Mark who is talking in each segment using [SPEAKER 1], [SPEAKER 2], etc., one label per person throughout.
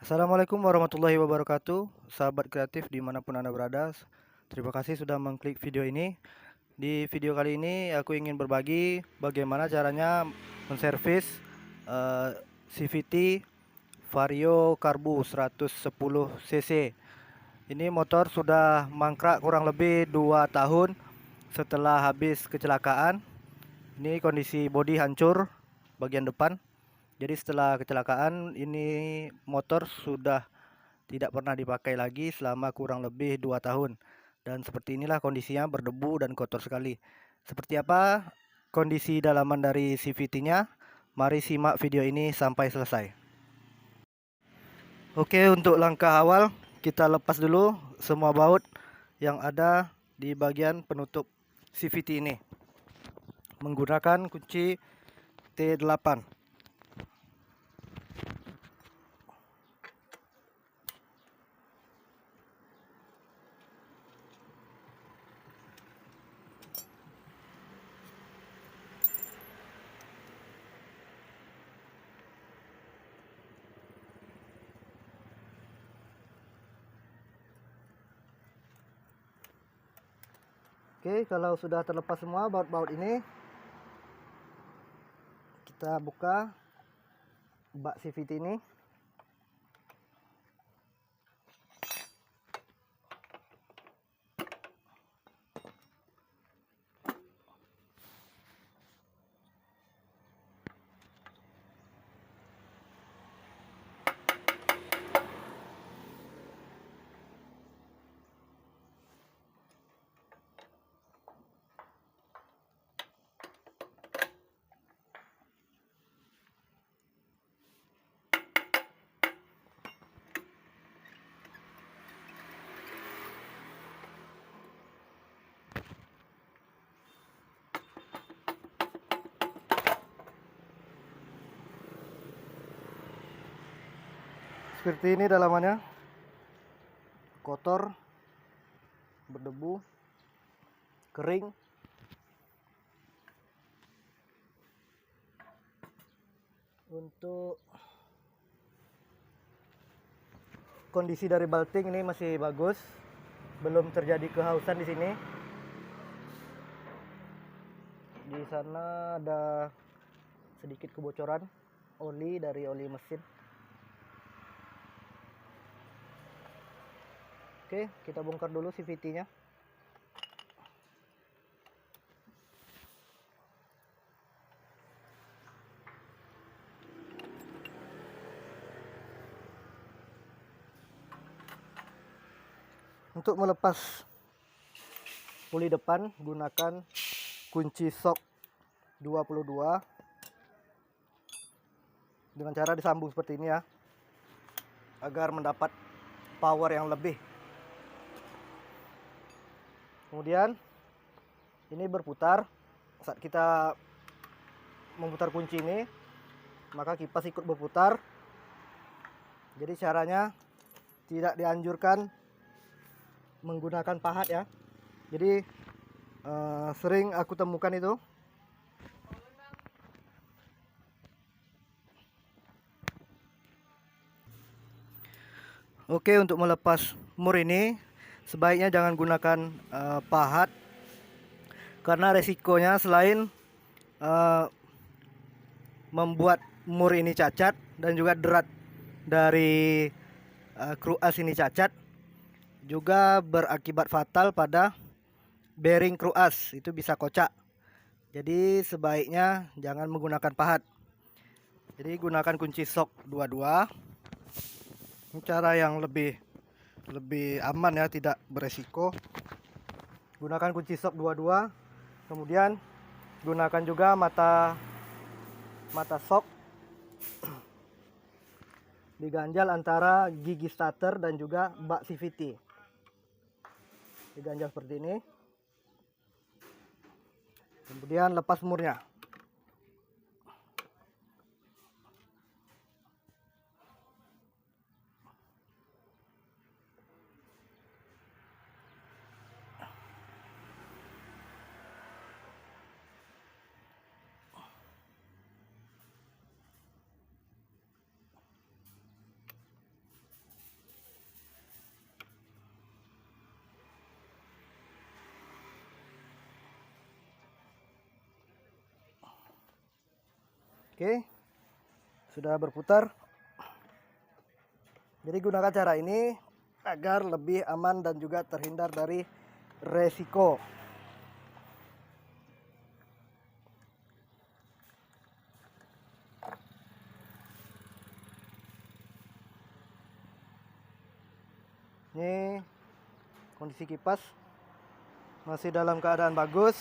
[SPEAKER 1] Assalamualaikum warahmatullahi wabarakatuh, sahabat kreatif dimanapun Anda berada. Terima kasih sudah mengklik video ini. Di video kali ini aku ingin berbagi bagaimana caranya menservis CVT Vario Karbu 110 cc. Ini motor sudah mangkrak kurang lebih 2 tahun setelah habis kecelakaan. Ini kondisi bodi hancur bagian depan. Jadi setelah kecelakaan ini motor sudah tidak pernah dipakai lagi selama kurang lebih 2 tahun. Dan seperti inilah kondisinya, berdebu dan kotor sekali. Seperti apa kondisi dalaman dari CVT-nya? Mari simak video ini sampai selesai. Oke, untuk langkah awal kita lepas dulu semua baut yang ada di bagian penutup CVT ini menggunakan kunci T8. Oke, kalau sudah terlepas semua baut-baut ini, kita buka bak CVT ini. Seperti ini dalamannya, kotor, berdebu, kering. Untuk kondisi dari balting ini masih bagus, belum terjadi kehausan di sini. Di sana ada sedikit kebocoran oli dari oli mesin. Oke, kita bongkar dulu CVT-nya. Untuk melepas puli depan gunakan kunci sok 22 dengan cara disambung seperti ini ya, agar mendapat power yang lebih. Kemudian ini berputar. Saat kita memutar kunci ini, maka kipas ikut berputar. Jadi caranya tidak dianjurkan menggunakan pahat ya. Jadi sering aku temukan itu. Oke, untuk melepas mur ini sebaiknya jangan gunakan pahat, karena resikonya selain membuat mur ini cacat dan juga derat dari kru as ini cacat, juga berakibat fatal pada bearing kru as, itu bisa kocak. Jadi sebaiknya jangan menggunakan pahat. Jadi gunakan kunci sok 22. Ini cara yang lebih aman ya, tidak beresiko. Gunakan kunci sok 22. Kemudian gunakan juga mata sok diganjal antara gigi starter dan juga bak CVT. Diganjal seperti ini. Kemudian lepas murnya. Oke, sudah berputar. Jadi gunakan cara ini agar lebih aman dan juga terhindar dari resiko. Ini kondisi kipas masih dalam keadaan bagus.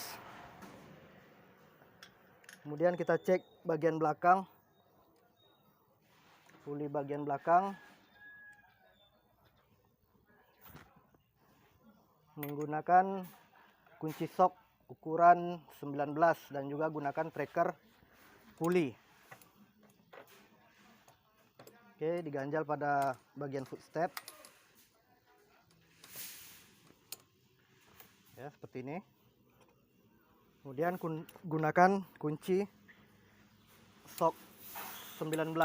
[SPEAKER 1] Kemudian kita cek bagian belakang, puli bagian belakang menggunakan kunci sok ukuran 19 dan juga gunakan tracker puli. Oke, diganjal pada bagian footstep ya, seperti ini. Kemudian gunakan kunci sok 19.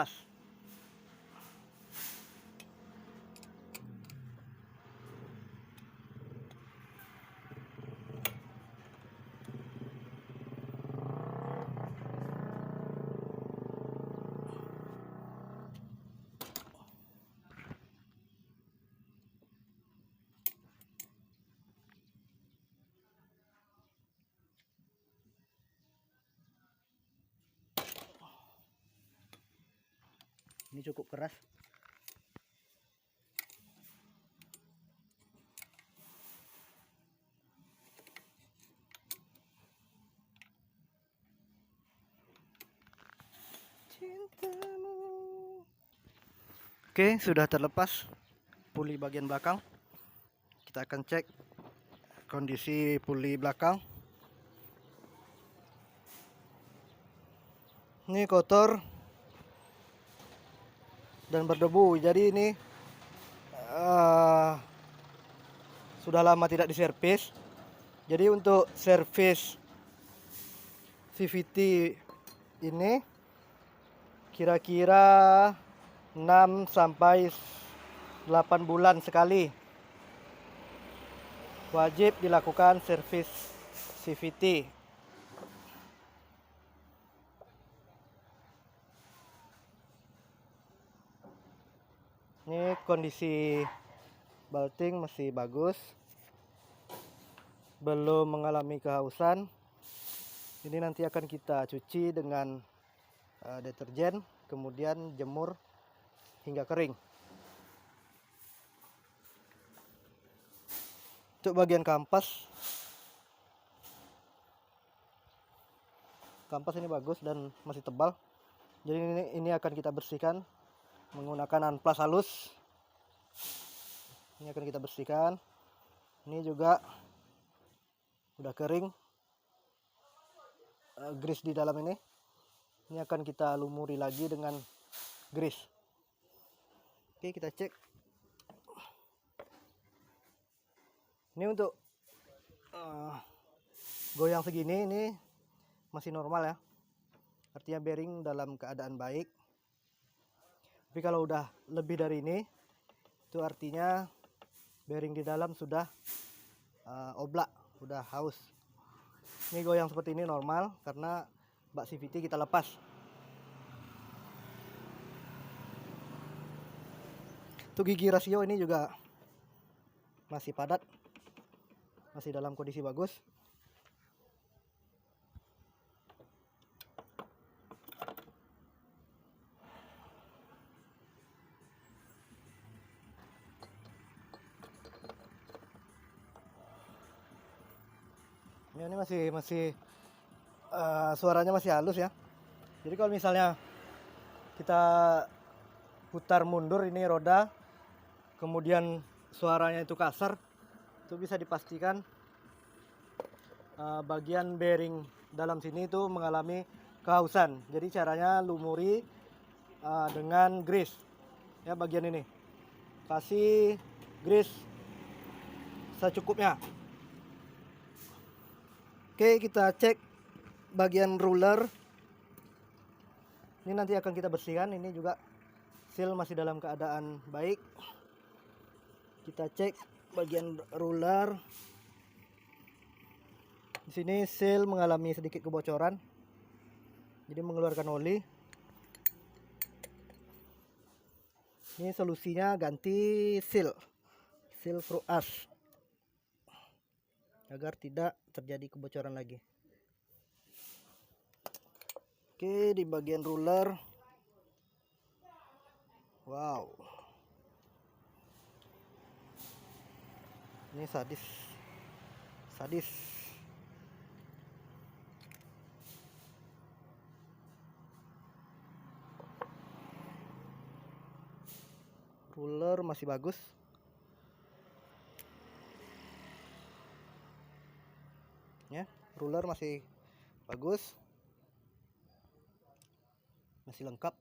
[SPEAKER 1] Ini cukup keras. Oke, sudah terlepas puli bagian belakang. Kita akan cek kondisi puli belakang. Ini kotor dan berdebu, jadi ini sudah lama tidak diservis. Jadi untuk servis CVT ini kira-kira 6 sampai 8 bulan sekali wajib dilakukan servis CVT. Ini kondisi balting masih bagus, belum mengalami kehausan. Ini nanti akan kita cuci dengan deterjen, kemudian jemur hingga kering. Untuk bagian kampas ini bagus dan masih tebal. Jadi ini akan kita bersihkan menggunakan amplas halus. Ini akan kita bersihkan. Ini juga udah kering. Grease di dalam ini. Ini akan kita lumuri lagi dengan grease. Oke, kita cek. Ini untuk goyang segini ini masih normal ya. Artinya bearing dalam keadaan baik. Tapi kalau udah lebih dari ini, itu artinya bearing di dalam sudah oblak, sudah haus. Ini goyang seperti ini normal karena bak CVT kita lepas. Untuk gigi rasio ini juga masih padat, masih dalam kondisi bagus. Ini masih suaranya masih halus ya. Jadi kalau misalnya kita putar mundur ini roda, kemudian suaranya itu kasar, itu bisa dipastikan bagian bearing dalam sini itu mengalami kehausan. Jadi caranya lumuri dengan grease ya, bagian ini kasih grease secukupnya. Oke, kita cek bagian ruler. Ini nanti akan kita bersihkan. Ini juga seal masih dalam keadaan baik. Kita cek bagian ruler. Di sini seal mengalami sedikit kebocoran, jadi mengeluarkan oli. Ini solusinya ganti seal Pro As agar tidak terjadi kebocoran lagi. Oke, di bagian ruler, wow, ini sadis. Ruler masih bagus. Ya, ruler masih bagus. Masih lengkap.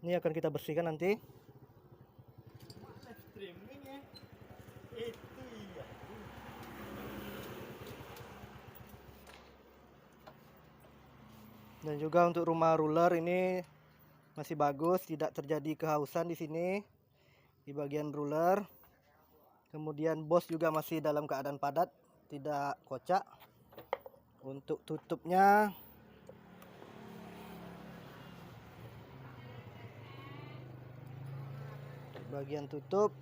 [SPEAKER 1] Ini akan kita bersihkan nanti. Dan juga untuk rumah ruler ini masih bagus, tidak terjadi kehausan di sini di bagian ruler. Kemudian bos juga masih dalam keadaan padat, tidak kocak. Untuk tutupnya bagian tutup,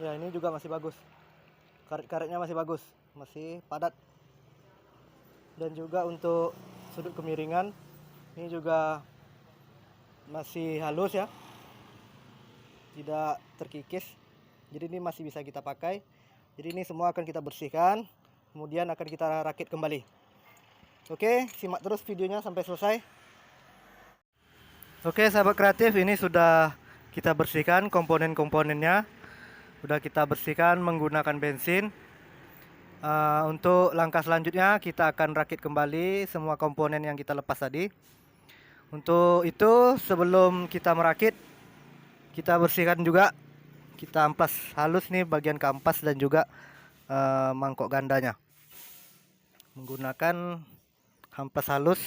[SPEAKER 1] ya ini juga masih bagus. Karet-karetnya masih bagus, masih padat. Dan juga untuk sudut kemiringan ini juga masih halus ya, tidak terkikis. Jadi ini masih bisa kita pakai. Jadi ini semua akan kita bersihkan, kemudian akan kita rakit kembali. Oke, simak terus videonya sampai selesai. Oke sahabat kreatif, ini sudah kita bersihkan komponen-komponennya. Sudah kita bersihkan menggunakan bensin. Untuk langkah selanjutnya kita akan rakit kembali semua komponen yang kita lepas tadi. Untuk itu sebelum kita merakit, kita bersihkan juga, kita amplas halus nih bagian kampas dan juga mangkok gandanya menggunakan amplas halus.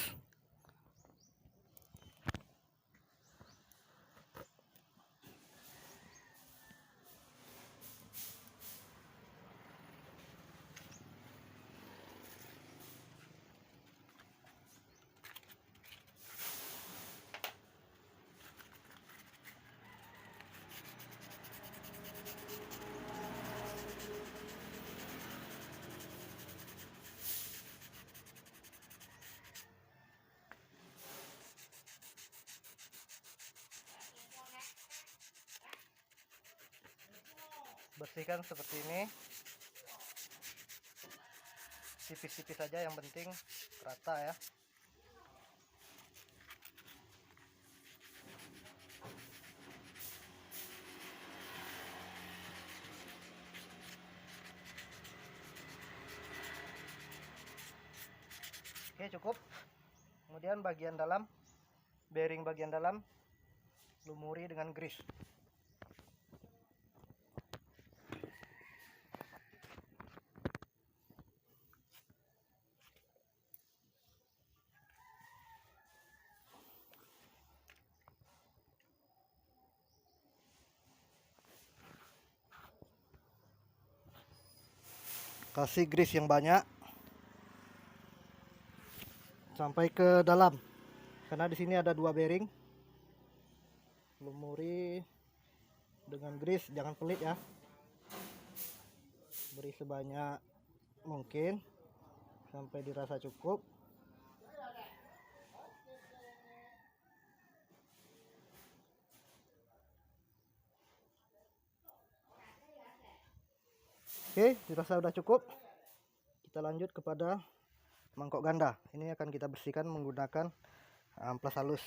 [SPEAKER 1] Bersihkan seperti ini, tipis-tipis saja, yang penting rata ya. Oke, cukup. Kemudian bagian dalam, bearing bagian dalam lumuri dengan grease. Kasih grease yang banyak sampai ke dalam, karena di sini ada 2 bearing. Lumuri dengan grease, jangan pelit ya. Beri sebanyak mungkin sampai dirasa cukup. Oke, dirasa udah cukup. Kita lanjut kepada mangkok ganda. Ini akan kita bersihkan menggunakan amplas halus.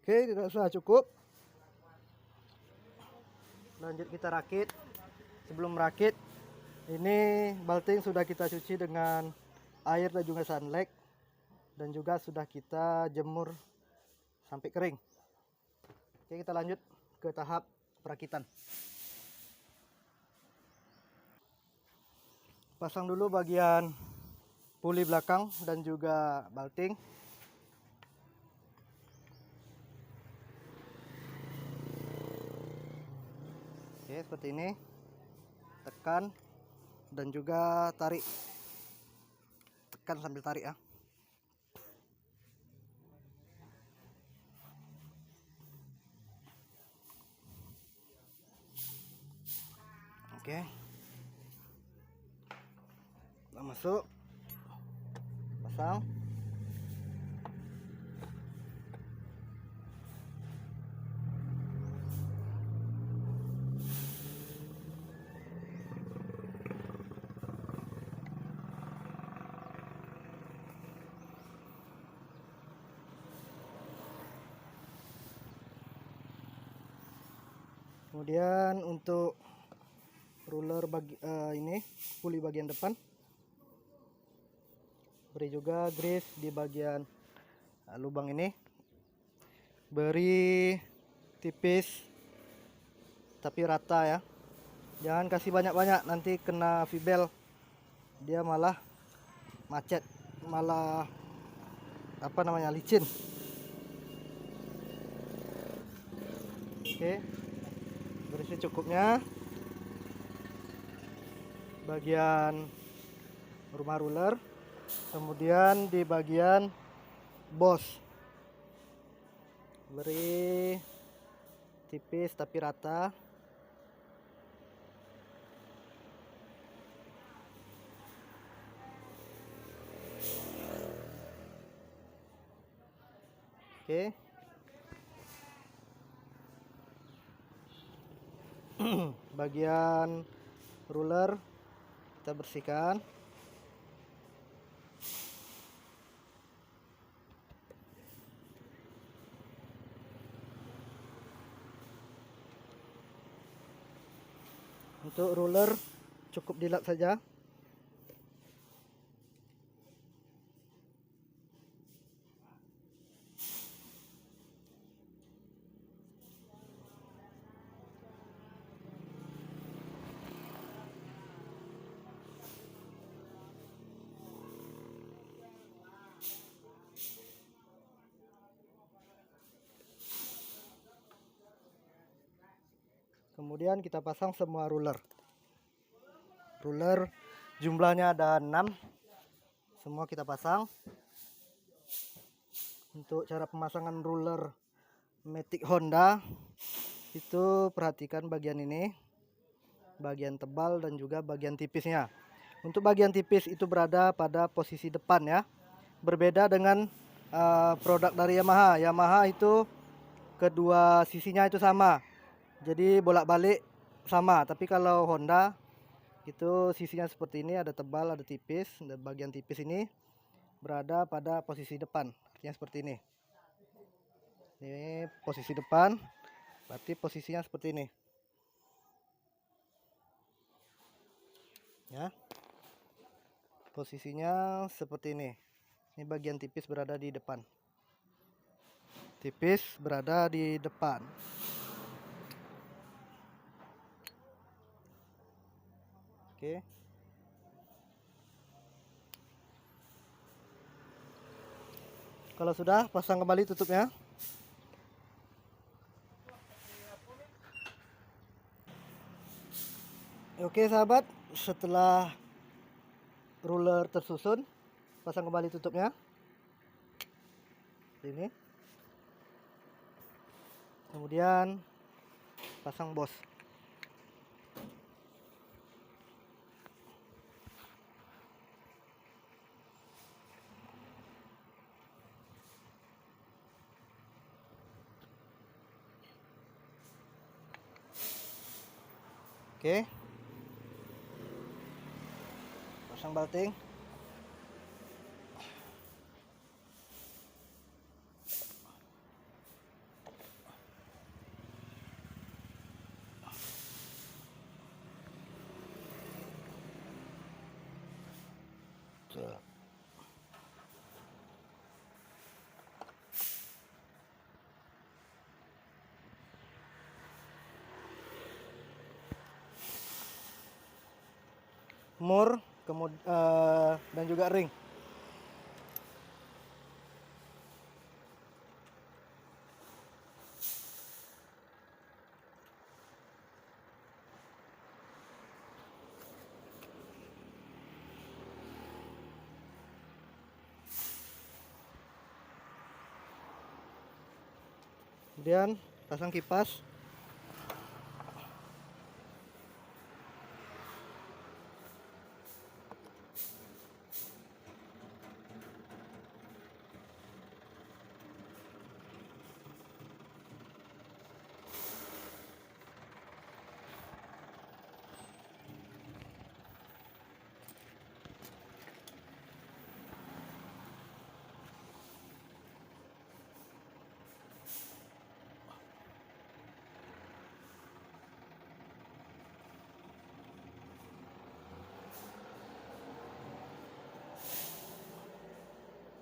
[SPEAKER 1] Oke, sudah cukup. Lanjut kita rakit. Sebelum merakit, ini balting sudah kita cuci dengan air dan juga sunlight, dan juga sudah kita jemur sampai kering. Oke, kita lanjut ke tahap perakitan. Pasang dulu bagian puli belakang dan juga balting. Oke, seperti ini. Tekan dan juga tarik. Tekan sambil tarik ya. Oke. Kita masuk. Pasang. Kemudian untuk ruler ini puli bagian depan, beri juga grease di bagian lubang ini. Beri tipis tapi rata ya. Jangan kasih banyak-banyak, nanti kena V-belt dia malah macet, malah licin. Oke, beri secukupnya. Bagian rumah ruler, kemudian di bagian bos beri tipis tapi rata. Oke. Bagian ruler kita bersihkan. Untuk ruler cukup dilap saja. Kemudian kita pasang semua ruler. Ruler jumlahnya ada 6. Semua kita pasang. Untuk cara pemasangan ruler Matic Honda itu perhatikan bagian ini, bagian tebal dan juga bagian tipisnya. Untuk bagian tipis itu berada pada posisi depan ya. Berbeda dengan produk dari Yamaha. Yamaha itu kedua sisinya itu sama. Jadi bolak-balik sama. Tapi kalau Honda itu sisinya seperti ini, ada tebal, ada tipis. Dan bagian tipis ini berada pada posisi depan. Artinya seperti ini. Ini posisi depan, berarti posisinya seperti ini. Ya. Posisinya seperti ini. Ini bagian tipis berada di depan. Tipis berada di depan. Oke. Kalau sudah, pasang kembali tutupnya. Oke sahabat, setelah ruler tersusun, pasang kembali tutupnya. Ini. Kemudian pasang bos. Oke. Pasang balting. Set. Mur, dan juga ring. Kemudian pasang kipas.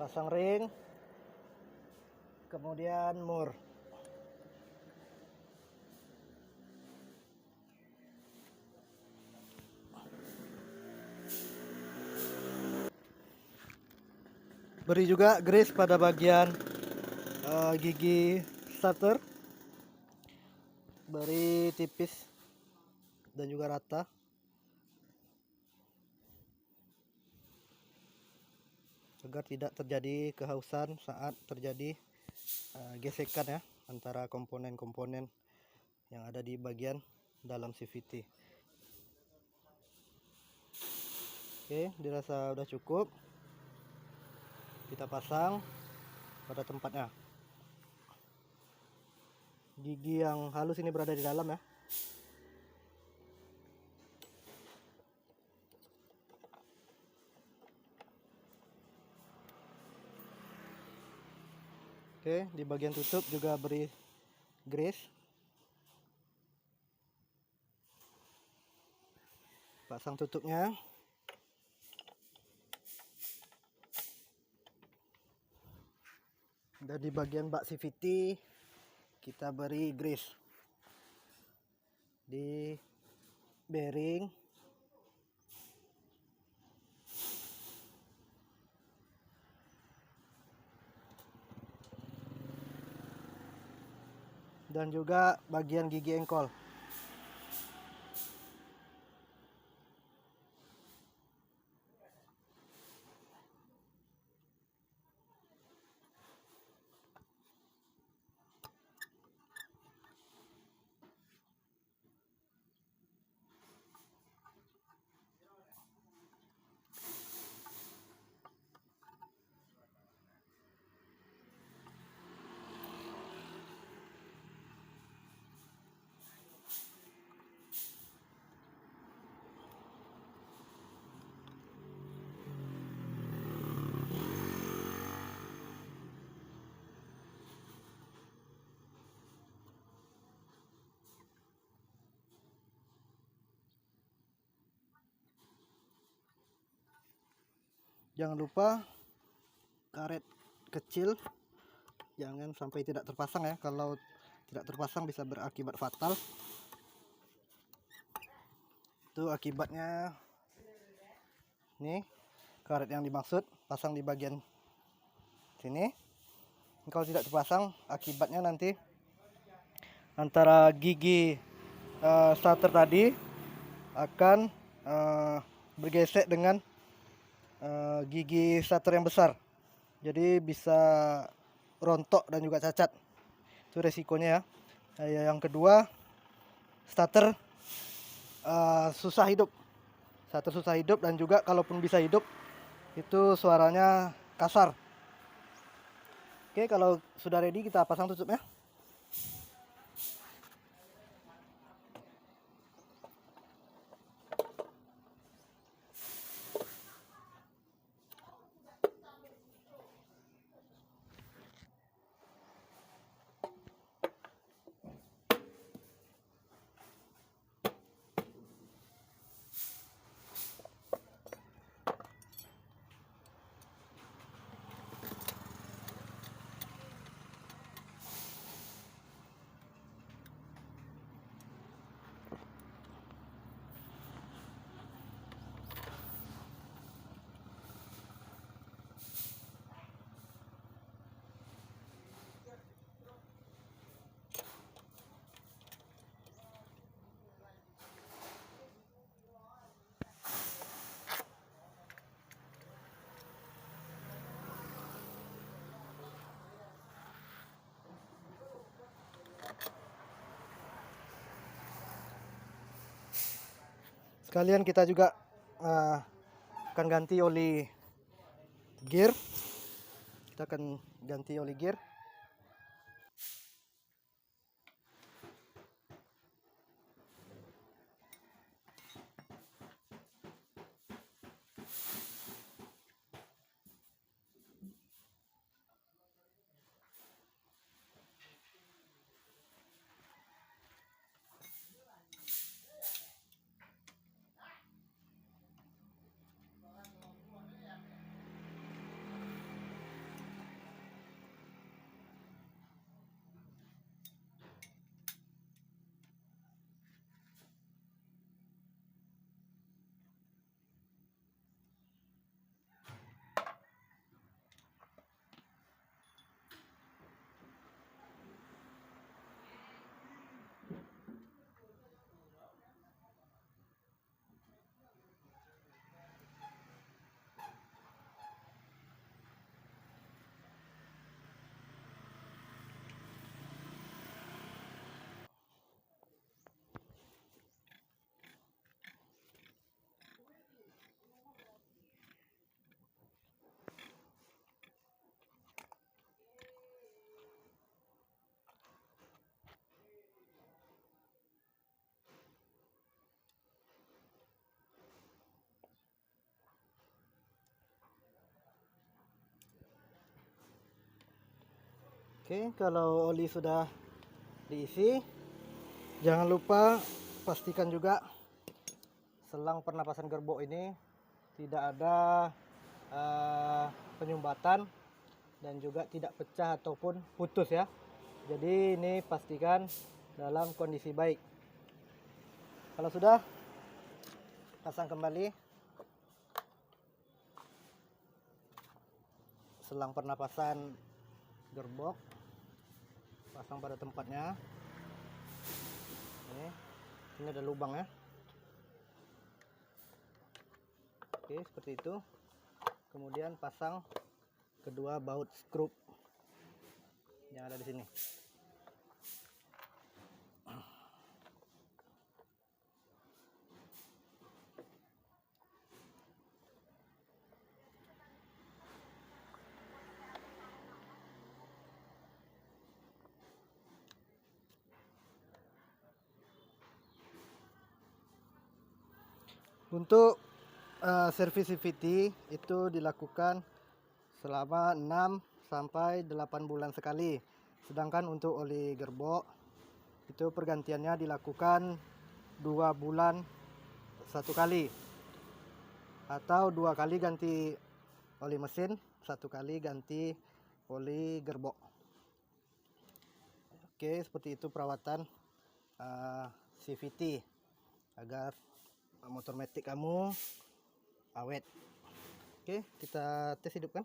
[SPEAKER 1] Pasang ring, kemudian mur. Beri juga grease pada bagian gigi starter. Beri tipis dan juga rata. Agar tidak terjadi kehausan saat terjadi gesekan ya antara komponen-komponen yang ada di bagian dalam CVT. Oke, dirasa udah cukup. Kita pasang pada tempatnya. Gigi yang halus ini berada di dalam ya. Oke, di bagian tutup juga beri grease. Pasang tutupnya. Dan di bagian bak CVT kita beri grease di bearing. Dan juga bagian gigi engkol. Jangan lupa karet kecil jangan sampai tidak terpasang ya. Kalau tidak terpasang bisa berakibat fatal. Itu akibatnya. Nih karet yang dimaksud, pasang di bagian sini. Kalau tidak terpasang, akibatnya nanti antara gigi starter tadi akan bergesek dengan gigi starter yang besar. Jadi bisa rontok dan juga cacat. Itu resikonya ya. Yang kedua, starter susah hidup. Starter susah hidup dan juga kalaupun bisa hidup itu suaranya kasar. Oke, kalau sudah ready kita pasang tutupnya. Sekalian kita juga akan ganti oli gear. Kita akan ganti oli gear. Oke, kalau oli sudah diisi, jangan lupa pastikan juga selang pernapasan gerbong ini tidak ada penyumbatan dan juga tidak pecah ataupun putus ya. Jadi ini pastikan dalam kondisi baik. Kalau sudah, pasang kembali selang pernapasan gerbong, pasang pada tempatnya. Ini ada lubang ya. Oke, seperti itu. Kemudian pasang kedua baut skrup yang ada di sini. Untuk servis CVT itu dilakukan selama 6 sampai 8 bulan sekali. Sedangkan untuk oli gerbong itu pergantiannya dilakukan 2 bulan 1 kali, atau 2 kali ganti oli mesin, 1 kali ganti oli gerbong. Oke, seperti itu perawatan CVT agar motor matic kamu awet. Oke, kita tes hidupkan.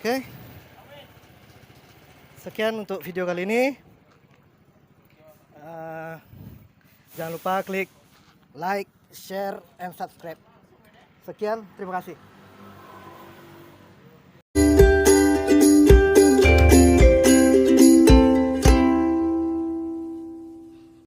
[SPEAKER 1] Oke, sekian untuk video kali ini. Jangan lupa klik like, share, and subscribe. Sekian, terima kasih.